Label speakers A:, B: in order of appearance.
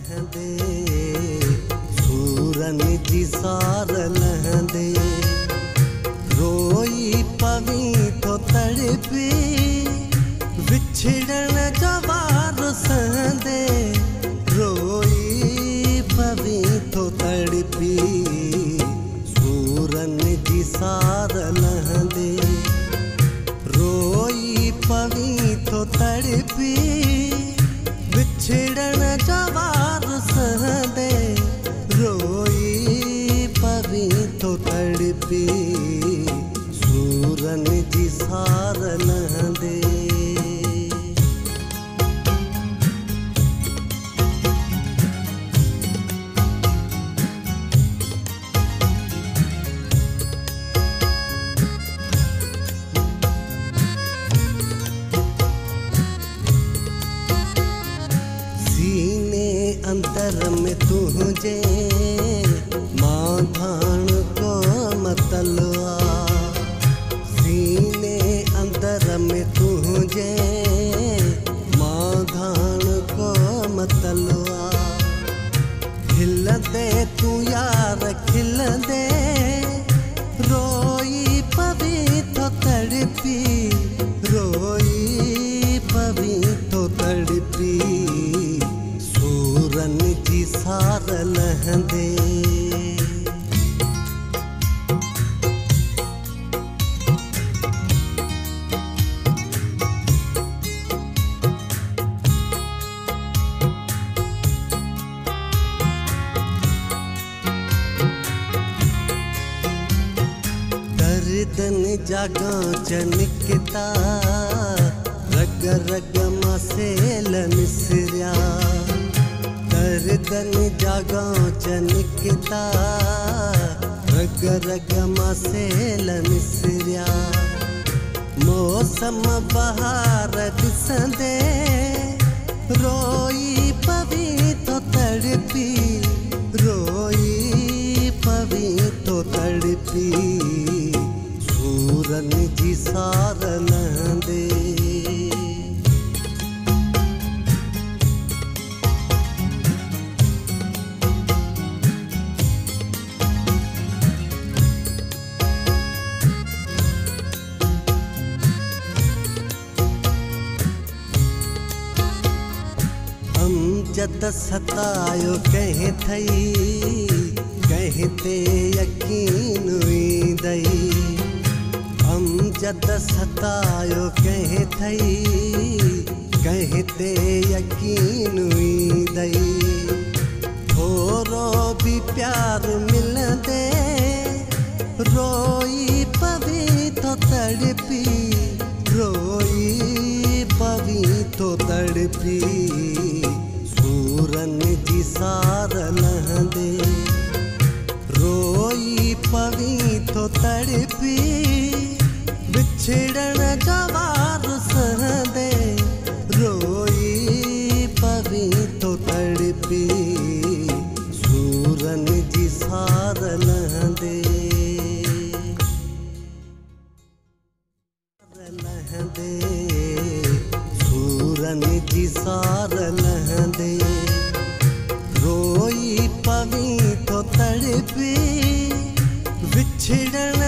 A: लहंदे सूरन जी सार लहंदे रोई पवी तो तड़पी विछड़न जवार सहंदे रोई पवी तो तड़पी सूरन जी सार लहंदे रोई पवी तो तड़पी विछड़न जवार सहंदे रोई पवी तो तड़पी सूरन जी सार लहंदे अंदर में तुझे माधान को मतलवा सीने अंदर में तुझे माधान को मतलवा खिल दे तू यार खिल दे रोई पवी तो तड़पी रोई पवी तो तड़पी सूरन जी सार लहंदे दर्दन जागा चनिकता रग रग मसेल मिसरिया दर्दन जागा चनिकता रग रग मसेल मिसरिया मौसम बहार दिसंदे रोई पवी तो तड़पी रोई पवी तो तड़पी सूरन जी सार लहंदे जद सतायो कह थई कहते यकीन हुई दई हम जद सतायो कह थई कहते यकीन हुई दई थोरो भी प्यार मिल दे रोई पवी तो तड़पी रोई पवी तो तड़पी सूरन जी सार लहंदे रोई पवी तो तड़पी विछड़न जवार सहंदे रोई पवी तो तड़पी सूरन जी सार लहंदे लहंदे सूरन जी सार लहंदे रोई पवी तो तड़पी विछड़न